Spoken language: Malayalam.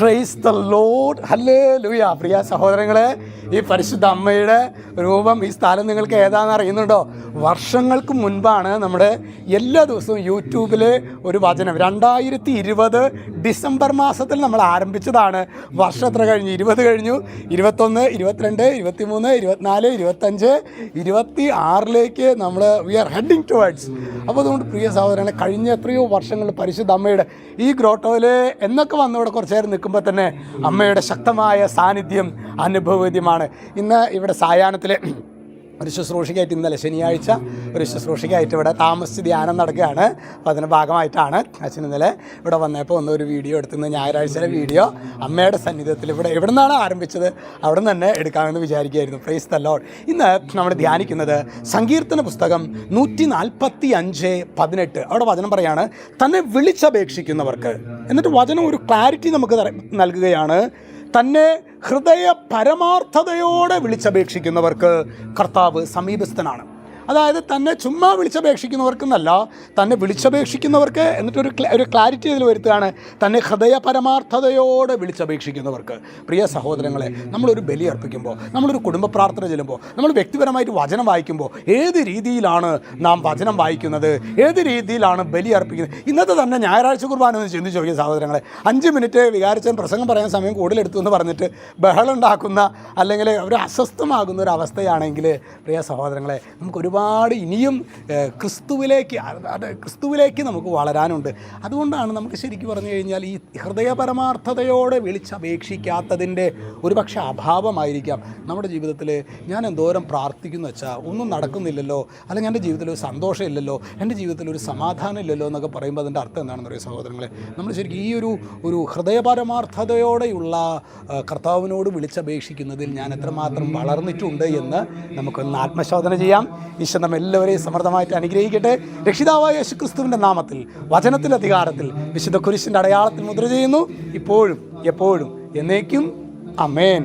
Praise the Lord. ഹല്ലേലൂയ. പ്രിയ സഹോദരങ്ങളെ, ഈ പരിശുദ്ധ അമ്മയുടെ രൂപം, ഈ സ്ഥലം നിങ്ങൾക്ക് ഏതാണെന്ന് അറിയുന്നുണ്ടോ? വർഷങ്ങൾക്ക് മുൻപാണ് നമ്മുടെ എല്ലാ ദിവസവും യൂട്യൂബിൽ ഒരു വചനം 2020 ഡിസംബർ മാസത്തിൽ നമ്മൾ ആരംഭിച്ചതാണ്. വർഷം എത്ര കഴിഞ്ഞു? 20 കഴിഞ്ഞു, 21, 22, 23, 24, 25, 26 നമ്മൾ വി ആർ ഹെഡിങ് ടുവേർഡ്സ്. അപ്പോൾ അതുകൊണ്ട് പ്രിയ സഹോദരങ്ങളെ, കഴിഞ്ഞ എത്രയോ വർഷങ്ങൾ പരിശുദ്ധ അമ്മയുടെ ഈ ഗ്രോട്ടോയിൽ എന്നൊക്കെ വന്നിവിടെ കുറച്ച് നേരം നിൽക്കുമ്പോൾ തന്നെ അമ്മയുടെ ശക്തമായ സാന്നിധ്യം അനുഭവവേദ്യമാണ്. ഇന്ന് ഇവിടെ സായാഹ്നത്തിൽ ഒരു ശുശ്രൂഷയ്ക്കായിട്ട്, ഇന്നലെ ശനിയാഴ്ച ഒരു ശുശ്രൂഷയ്ക്കായിട്ട് ഇവിടെ താമസിച്ച് ധ്യാനം നടക്കുകയാണ്. അപ്പോൾ അതിൻ്റെ ഭാഗമായിട്ടാണ് അച്ഛൻ ഇന്നലെ ഇവിടെ വന്നപ്പോൾ ഒരു വീഡിയോ എടുത്തുനിന്ന് ഞായറാഴ്ചയിലെ വീഡിയോ അമ്മയുടെ സന്നിധിയിൽ ഇവിടെ എവിടെ നിന്നാണ് ആരംഭിച്ചത് അവിടെ നിന്ന് തന്നെ എടുക്കാമെന്ന് വിചാരിക്കുകയായിരുന്നു. Praise the Lord. ഇന്ന് നമ്മൾ ധ്യാനിക്കുന്നത് സങ്കീർത്തന പുസ്തകം 145:18. അവിടെ വചനം പറയാണ്, തന്നെ വിളിച്ചപേക്ഷിക്കുന്നവർക്ക്. എന്നിട്ട് വചനം ഒരു ക്ലാരിറ്റി നമുക്ക് നൽകുകയാണ്. തന്നെ ഹൃദയ പരമാർത്ഥതയോടെ വിളിച്ചപേക്ഷിക്കുന്നവർക്ക് കർത്താവ് സമീപസ്ഥനാണ്. അതായത് തന്നെ ചുമ്മാ വിളിച്ചപേക്ഷിക്കുന്നവർക്കെന്നല്ല, തന്നെ വിളിച്ചപേക്ഷിക്കുന്നവർക്ക്. എന്നിട്ടൊരു ക്ലാരിറ്റി ഇതിൽ വരുത്തുകയാണ്, തന്നെ ഹൃദയ പരമാർത്ഥതയോടെ വിളിച്ചപേക്ഷിക്കുന്നവർക്ക്. പ്രിയ സഹോദരങ്ങളെ, നമ്മളൊരു ബലി അർപ്പിക്കുമ്പോൾ, നമ്മളൊരു കുടുംബ പ്രാർത്ഥന ചെല്ലുമ്പോൾ, നമ്മൾ വ്യക്തിപരമായിട്ട് വചനം വായിക്കുമ്പോൾ ഏത് രീതിയിലാണ് നാം വചനം വായിക്കുന്നത്, ഏത് രീതിയിലാണ് ബലി അർപ്പിക്കുന്നത്? ഇന്നത്തെ തന്നെ ഞായറാഴ്ച കുർബാന എന്ന് ചിന്തിച്ച് നോക്കിയ സഹോദരങ്ങളെ, 5 മിനിറ്റ് വികാരിച്ചൻ പ്രസംഗം പറയാൻ സമയം കൂടുതലെടുത്തു എന്ന് പറഞ്ഞിട്ട് ബഹളം ഉണ്ടാക്കുന്ന അല്ലെങ്കിൽ ഒരു അസ്വസ്ഥമാകുന്ന ഒരു അവസ്ഥയാണെങ്കിൽ പ്രിയ സഹോദരങ്ങളെ, നമുക്ക് ഒരുപാട് ഇനിയും ക്രിസ്തുവിലേക്ക് നമുക്ക് വളരാനുണ്ട്. അതുകൊണ്ടാണ് നമുക്ക് ശരിക്കും പറഞ്ഞു കഴിഞ്ഞാൽ ഈ ഹൃദയപരമാർത്ഥതയോടെ വിളിച്ചപേക്ഷിക്കാത്തതിൻ്റെ ഒരുപക്ഷെ അഭാവമായിരിക്കാം നമ്മുടെ ജീവിതത്തിൽ. ഞാൻ എന്തോരം പ്രാർത്ഥിക്കുന്നു വെച്ചാൽ ഒന്നും നടക്കുന്നില്ലല്ലോ, അല്ലെങ്കിൽ എൻ്റെ ജീവിതത്തിൽ ഒരു സന്തോഷമില്ലല്ലോ, എൻ്റെ ജീവിതത്തിൽ ഒരു സമാധാനം ഇല്ലല്ലോ എന്നൊക്കെ പറയുമ്പോൾ അതിൻ്റെ അർത്ഥം എന്താണെന്ന് പറയുക സഹോദരങ്ങളെ? നമ്മൾ ശരിക്കും ഈ ഒരു ഹൃദയപരമാർത്ഥതയോടെയുള്ള കർത്താവിനോട് വിളിച്ചപേക്ഷിക്കുന്നതിൽ ഞാൻ എത്രമാത്രം വളർന്നിട്ടുണ്ട് എന്ന് നമുക്കൊന്ന് ആത്മശോധന ചെയ്യാം. ഈശോ നമ്മെല്ലാവരെയും സമൃദ്ധമായിട്ട് അനുഗ്രഹിക്കട്ടെ. രക്ഷിതാവായ യേശുക്രിസ്തുവിൻ്റെ നാമത്തിൽ, വചനത്തിൻ്റെ അധികാരത്തിൽ, വിശുദ്ധ കുരിശിൻ്റെ അടയാളത്തിൽ മുദ്ര ചെയ്യുന്നു, ഇപ്പോഴും എപ്പോഴും എന്നേക്കും. ആമേൻ.